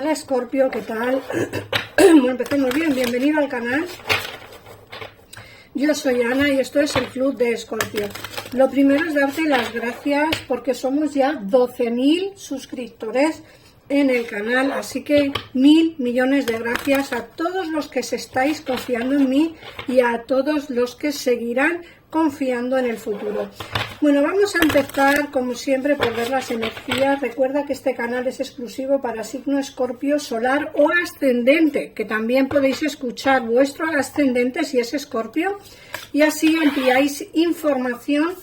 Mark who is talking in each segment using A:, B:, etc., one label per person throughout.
A: Hola Escorpio, ¿qué tal? Bueno, empecemos bien, bienvenido al canal. Yo soy Ana y esto es el Club de Escorpio. Lo primero es darte las gracias porque somos ya 12.000 suscriptores en el canal, así que 1.000 millones de gracias a todos los que se estáis confiando en mí y a todos los que seguirán confiando en el futuro. Bueno, vamos a empezar como siempre por ver las energías. Recuerda que este canal es exclusivo para signo Escorpio solar o ascendente, que también podéis escuchar vuestro ascendente si es Escorpio, y así ampliáis información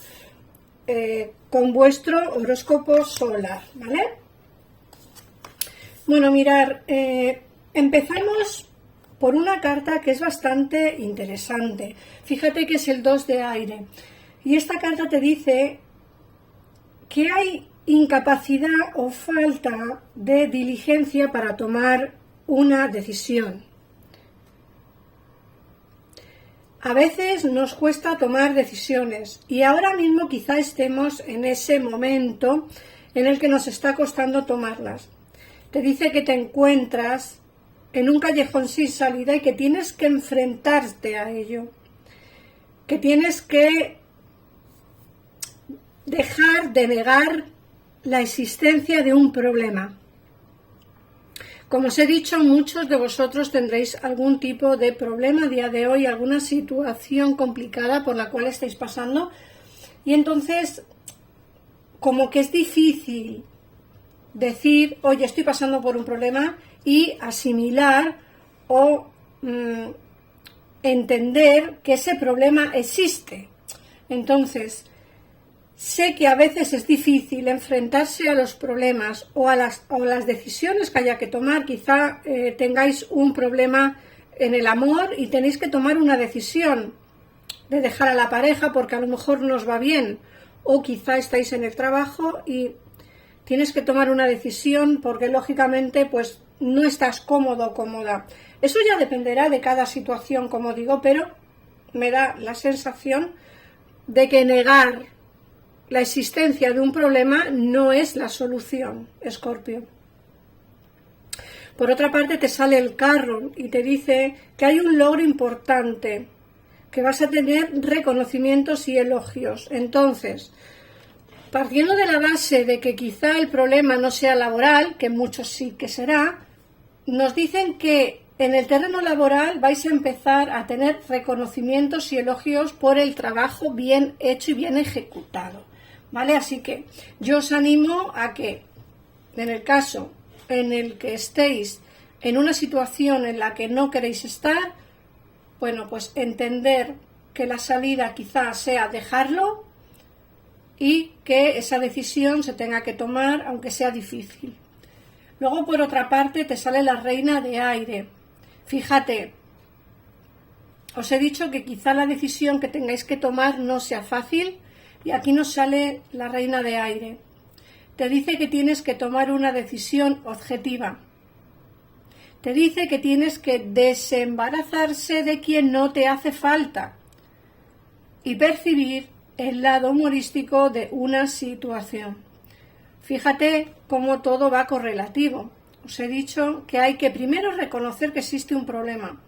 A: con vuestro horóscopo solar, ¿vale? Bueno, mirar, empezamos por una carta que es bastante interesante. Fíjate que es el 2 de aire. Y esta carta te dice que hay incapacidad o falta de diligencia para tomar una decisión. A veces nos cuesta tomar decisiones y ahora mismo quizá estemos en ese momento en el que nos está costando tomarlas. Te dice que te encuentras en un callejón sin salida y que tienes que enfrentarte a ello, que tienes que dejar de negar la existencia de un problema. Como os he dicho, muchos de vosotros tendréis algún tipo de problema a día de hoy, alguna situación complicada por la cual estáis pasando, y entonces como que es difícil decir, oye, estoy pasando por un problema, y asimilar o entender que ese problema existe. Entonces, sé que a veces es difícil enfrentarse a los problemas o a las decisiones que haya que tomar. Quizá tengáis un problema en el amor y tenéis que tomar una decisión de dejar a la pareja porque a lo mejor no os va bien, o quizá estáis en el trabajo y tienes que tomar una decisión porque lógicamente pues no estás cómodo o cómoda. Eso ya dependerá de cada situación, como digo, pero me da la sensación de que negar la existencia de un problema no es la solución, Escorpio. Por otra parte, te sale el carro y te dice que hay un logro importante, que vas a tener reconocimientos y elogios. Entonces, partiendo de la base de que quizá el problema no sea laboral, que muchos sí que será, nos dicen que en el terreno laboral vais a empezar a tener reconocimientos y elogios por el trabajo bien hecho y bien ejecutado, ¿vale? Así que yo os animo a que, en el caso en el que estéis en una situación en la que no queréis estar, bueno, pues entender que la salida quizá sea dejarlo y que esa decisión se tenga que tomar aunque sea difícil. Luego, por otra parte, te sale la reina de aire. Fíjate, os he dicho que quizá la decisión que tengáis que tomar no sea fácil y aquí nos sale la reina de aire. Te dice que tienes que tomar una decisión objetiva. Te dice que tienes que desembarazarse de quien no te hace falta y percibir el lado humorístico de una situación. Fíjate cómo todo va correlativo. Os he dicho que hay que primero reconocer que existe un problema.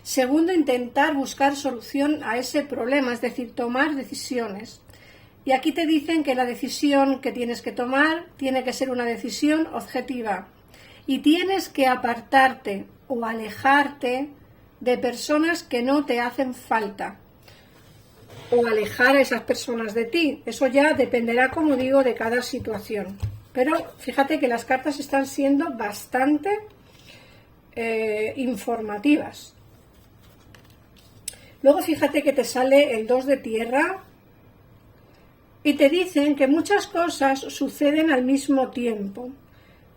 A: Segundo, intentar buscar solución a ese problema, es decir, tomar decisiones. Y aquí te dicen que la decisión que tienes que tomar tiene que ser una decisión objetiva. Y tienes que apartarte o alejarte de personas que no te hacen falta, o alejar a esas personas de ti. Eso ya dependerá, como digo, de cada situación. Pero fíjate que las cartas están siendo bastante informativas. Luego fíjate que te sale el 2 de tierra y te dicen que muchas cosas suceden al mismo tiempo,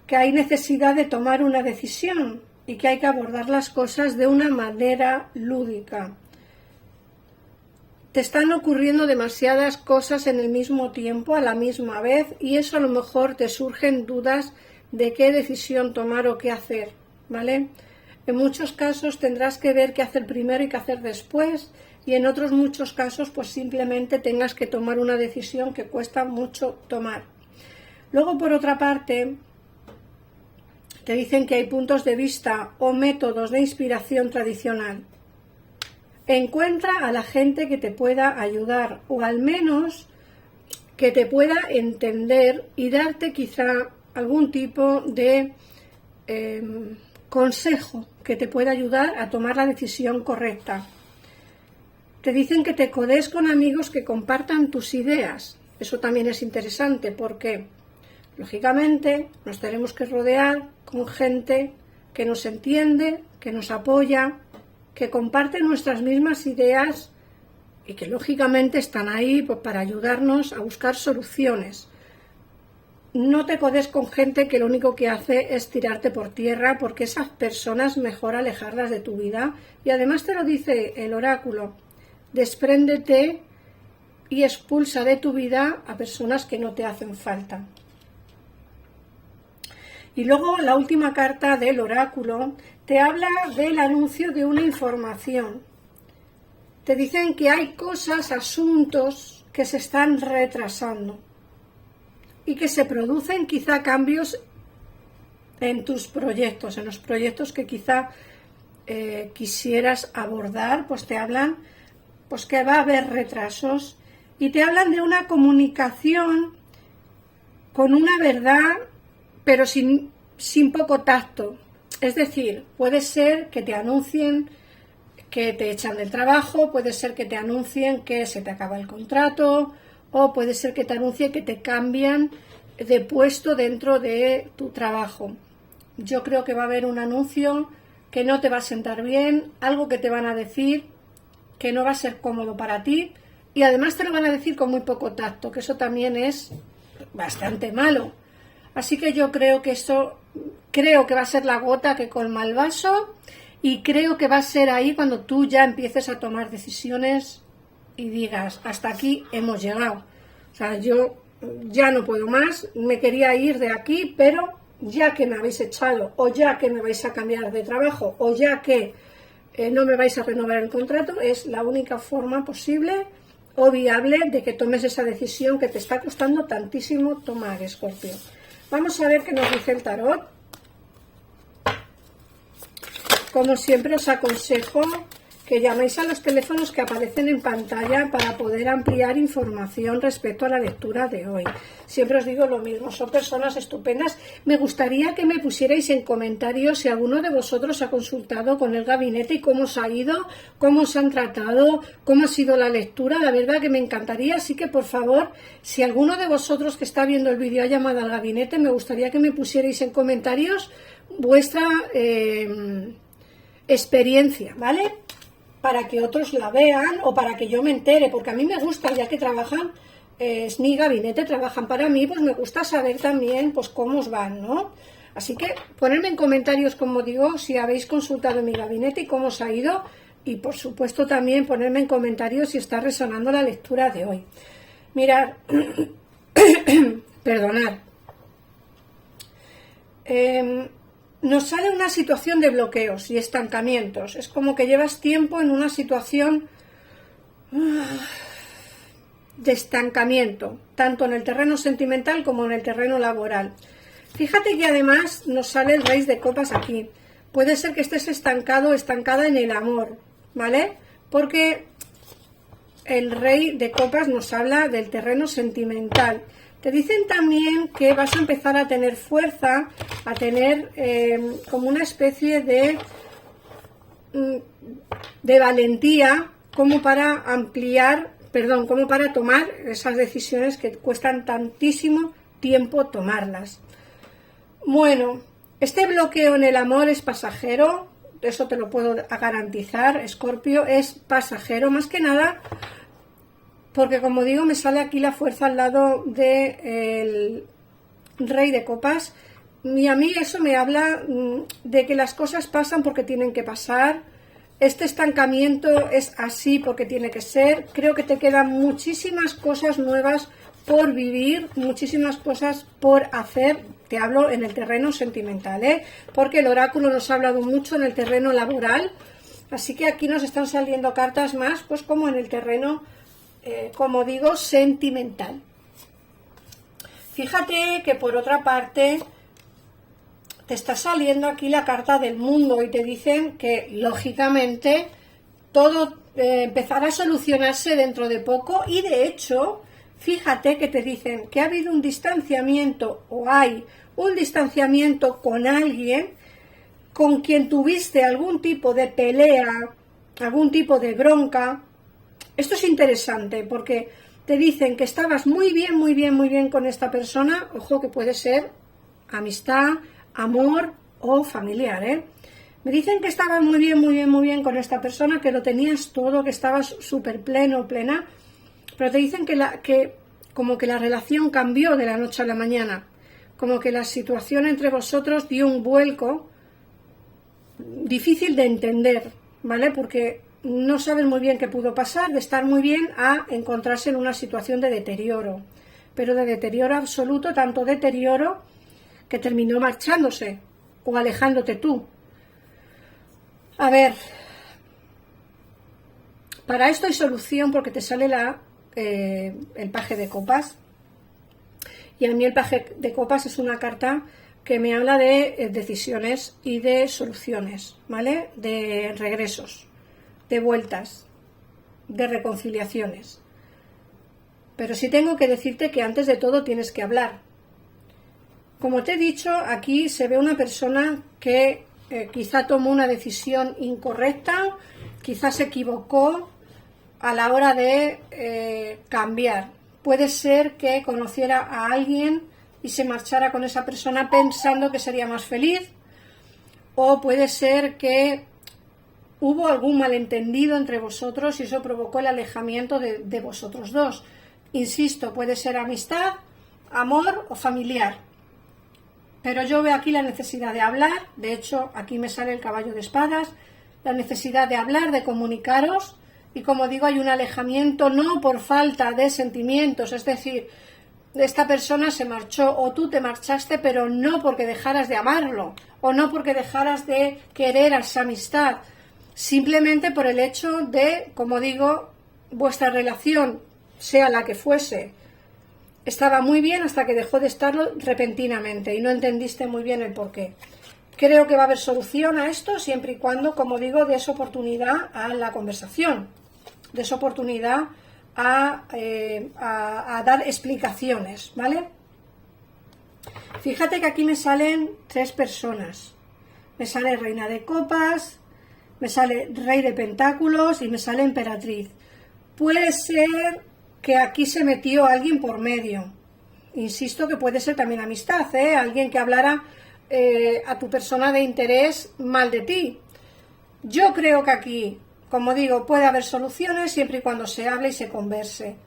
A: que hay necesidad de tomar una decisión y que hay que abordar las cosas de una manera lúdica. Te están ocurriendo demasiadas cosas en el mismo tiempo, a la misma vez, y eso a lo mejor te surgen dudas de qué decisión tomar o qué hacer, ¿vale? En muchos casos tendrás que ver qué hacer primero y qué hacer después, y en otros muchos casos pues simplemente tengas que tomar una decisión que cuesta mucho tomar. Luego, por otra parte, Te dicen que hay puntos de vista o métodos de inspiración tradicional. Encuentra a la gente que te pueda ayudar, o al menos que te pueda entender y darte quizá algún tipo de consejo que te pueda ayudar a tomar la decisión correcta. Te dicen que te codees con amigos que compartan tus ideas. Eso también es interesante porque, lógicamente, nos tenemos que rodear con gente que nos entiende, que nos apoya, que comparte nuestras mismas ideas y que, lógicamente, están ahí pues, para ayudarnos a buscar soluciones. No te codes con gente que lo único que hace es tirarte por tierra, porque esas personas mejor alejarlas de tu vida. Y además te lo dice el oráculo, despréndete y expulsa de tu vida a personas que no te hacen falta. Y luego la última carta del oráculo te habla del anuncio de una información. Te dicen que hay cosas, asuntos que se están retrasando y que se producen quizá cambios en tus proyectos, en los proyectos que quizá quisieras abordar, pues te hablan pues que va a haber retrasos y te hablan de una comunicación con una verdad, pero sin poco tacto. Es decir, puede ser que te anuncien que te echan del trabajo, puede ser que te anuncien que se te acaba el contrato, o puede ser que te anuncien que te cambian de puesto dentro de tu trabajo. Yo creo que va a haber un anuncio que no te va a sentar bien, algo que te van a decir que no va a ser cómodo para ti y además te lo van a decir con muy poco tacto, que eso también es bastante malo. Así que yo creo que creo que va a ser la gota que colma el vaso y creo que va a ser ahí cuando tú ya empieces a tomar decisiones y digas, hasta aquí hemos llegado. O sea, yo ya no puedo más, me quería ir de aquí, pero ya que me habéis echado, o ya que me vais a cambiar de trabajo, o ya que no me vais a renovar el contrato, es la única forma posible o viable de que tomes esa decisión que te está costando tantísimo tomar, Escorpio. Vamos a ver qué nos dice el tarot. Como siempre os aconsejo que llaméis a los teléfonos que aparecen en pantalla para poder ampliar información respecto a la lectura de hoy. Siempre os digo lo mismo, son personas estupendas. Me gustaría que me pusierais en comentarios si alguno de vosotros ha consultado con el gabinete y cómo os ha ido, cómo os han tratado, cómo ha sido la lectura. La verdad que me encantaría, así que por favor, si alguno de vosotros que está viendo el vídeo ha llamado al gabinete, me gustaría que me pusierais en comentarios vuestra experiencia, ¿vale? Para que otros la vean o para que yo me entere, porque a mí me gusta, ya que trabajan, es mi gabinete, trabajan para mí, pues me gusta saber también pues cómo os van, ¿no? Así que ponerme en comentarios, como digo, si habéis consultado mi gabinete y cómo os ha ido, y por supuesto también ponerme en comentarios si está resonando la lectura de hoy. Mirad, perdonad, nos sale una situación de bloqueos y estancamientos. Es como que llevas tiempo en una situación de estancamiento, tanto en el terreno sentimental como en el terreno laboral. Fíjate que además nos sale el Rey de Copas aquí. Puede ser que estés estancado o estancada en el amor, ¿vale? Porque el Rey de Copas nos habla del terreno sentimental. Te dicen también que vas a empezar a tener fuerza, a tener como una especie de valentía como para como para tomar esas decisiones que cuestan tantísimo tiempo tomarlas. Bueno, este bloqueo en el amor es pasajero, eso te lo puedo garantizar, Escorpio, es pasajero, más que nada porque, como digo, me sale aquí la fuerza al lado del Rey de Copas, y a mí eso me habla de que las cosas pasan porque tienen que pasar. Este estancamiento es así porque tiene que ser. Creo que te quedan muchísimas cosas nuevas por vivir, muchísimas cosas por hacer. Te hablo en el terreno sentimental, porque el oráculo nos ha hablado mucho en el terreno laboral, así que aquí nos están saliendo cartas más, pues como en el terreno como digo, sentimental. Fíjate que por otra parte te está saliendo aquí la carta del mundo y te dicen que, lógicamente, todo empezará a solucionarse dentro de poco y, de hecho, fíjate que te dicen que ha habido un distanciamiento o hay un distanciamiento con alguien con quien tuviste algún tipo de pelea, algún tipo de bronca. Esto es interesante porque te dicen que estabas muy bien con esta persona. Ojo, que puede ser amistad, amor o familiar, ¿eh? Me dicen que estabas muy bien con esta persona, que lo tenías todo, que estabas súper plena, pero te dicen que como que la relación cambió de la noche a la mañana, como que la situación entre vosotros dio un vuelco difícil de entender, ¿vale? Porque no sabes muy bien qué pudo pasar, de estar muy bien a encontrarse en una situación de deterioro, pero de deterioro absoluto, tanto deterioro que terminó marchándose o alejándote tú. A ver, para esto hay solución porque te sale el paje de copas, y a mí el paje de copas es una carta que me habla de decisiones y de soluciones, ¿vale? De regresos, de vueltas, de reconciliaciones. Pero sí tengo que decirte que antes de todo tienes que hablar. Como te he dicho, aquí se ve una persona que quizá tomó una decisión incorrecta, quizá se equivocó a la hora de cambiar. Puede ser que conociera a alguien y se marchara con esa persona pensando que sería más feliz, o puede ser que hubo algún malentendido entre vosotros y eso provocó el alejamiento de vosotros dos. Insisto, puede ser amistad, amor o familiar. Pero yo veo aquí la necesidad de hablar. De hecho, aquí me sale el caballo de espadas, la necesidad de hablar, de comunicaros, y como digo, hay un alejamiento no por falta de sentimientos, es decir, esta persona se marchó o tú te marchaste, pero no porque dejaras de amarlo o no porque dejaras de querer a esa amistad, simplemente por el hecho de, como digo, vuestra relación, sea la que fuese, estaba muy bien hasta que dejó de estarlo repentinamente y no entendiste muy bien el porqué. Creo que va a haber solución a esto siempre y cuando, como digo, des oportunidad a la conversación, des oportunidad a dar explicaciones, ¿vale? Fíjate que aquí me salen 3 personas. Me sale Reina de Copas, me sale Rey de Pentáculos y me sale Emperatriz. Puede ser que aquí se metió alguien por medio. Insisto que puede ser también amistad, ¿eh? Alguien que hablara a tu persona de interés mal de ti. Yo creo que aquí, como digo, puede haber soluciones siempre y cuando se hable y se converse.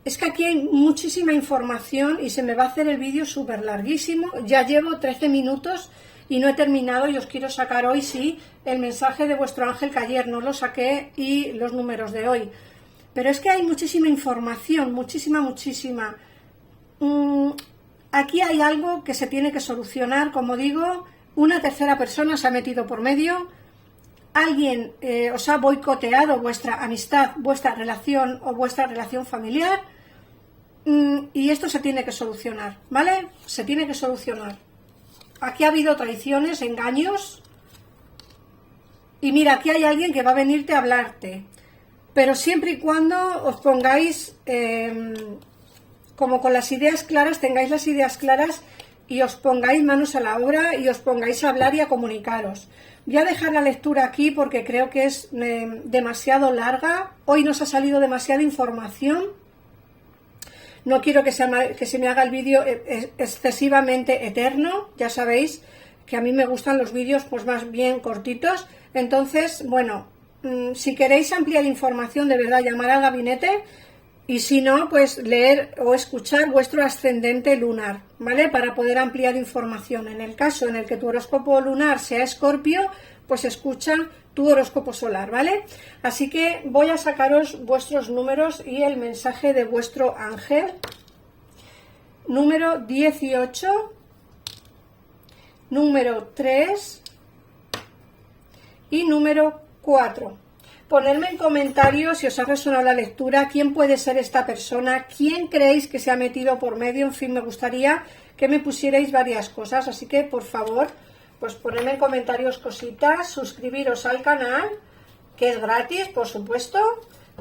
A: Es que aquí hay muchísima información y se me va a hacer el vídeo súper larguísimo. Ya llevo 13 minutos y no he terminado y os quiero sacar hoy, sí, el mensaje de vuestro ángel que ayer no lo saqué y los números de hoy. Pero es que hay muchísima información, muchísima. Aquí hay algo que se tiene que solucionar, como digo, una tercera persona se ha metido por medio, alguien os ha boicoteado vuestra amistad, vuestra relación o vuestra relación familiar, y esto se tiene que solucionar, ¿vale? Se tiene que solucionar. Aquí ha habido traiciones, engaños, y mira, aquí hay alguien que va a venirte a hablarte, pero siempre y cuando os pongáis como con las ideas claras, tengáis las ideas claras y os pongáis manos a la obra y os pongáis a hablar y a comunicaros. Voy a dejar la lectura aquí porque creo que es demasiado larga. Hoy nos ha salido demasiada información. No quiero que se me haga el vídeo excesivamente eterno. Ya sabéis que a mí me gustan los vídeos pues más bien cortitos. Entonces, bueno, si queréis ampliar información, de verdad, llamar al gabinete. Y si no, pues leer o escuchar vuestro ascendente lunar, ¿vale? Para poder ampliar información. En el caso en el que tu horóscopo lunar sea Escorpio, pues escucha tu horóscopo solar, ¿vale? Así que voy a sacaros vuestros números y el mensaje de vuestro ángel. Número 18, número 3 y número 4. Ponedme en comentarios si os ha resonado la lectura, quién puede ser esta persona, quién creéis que se ha metido por medio. En fin, me gustaría que me pusierais varias cosas, así que por favor, pues ponedme en comentarios cositas, suscribiros al canal, que es gratis, por supuesto,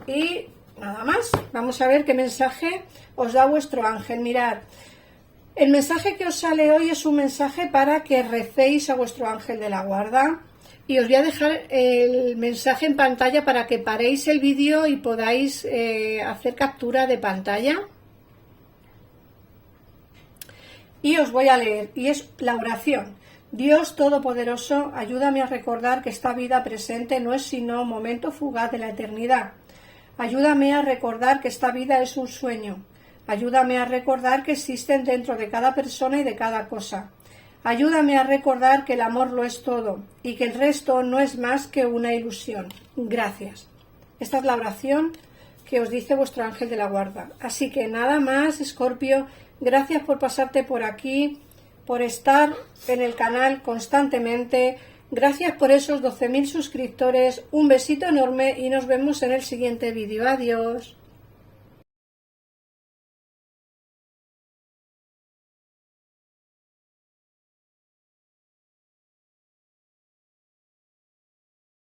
A: y nada más. Vamos a ver qué mensaje os da vuestro ángel. Mirad, el mensaje que os sale hoy es un mensaje para que recéis a vuestro ángel de la guarda. Y os voy a dejar el mensaje en pantalla para que paréis el vídeo y podáis hacer captura de pantalla. Y os voy a leer, y es la oración. Dios Todopoderoso, ayúdame a recordar que esta vida presente no es sino un momento fugaz de la eternidad. Ayúdame a recordar que esta vida es un sueño. Ayúdame a recordar que existen dentro de cada persona y de cada cosa. Ayúdame a recordar que el amor lo es todo y que el resto no es más que una ilusión. Gracias. Esta es la oración que os dice vuestro ángel de la guarda. Así que nada más, Escorpio, gracias por pasarte por aquí, por estar en el canal constantemente. Gracias por esos 12.000 suscriptores. Un besito enorme y nos vemos en el siguiente vídeo. Adiós.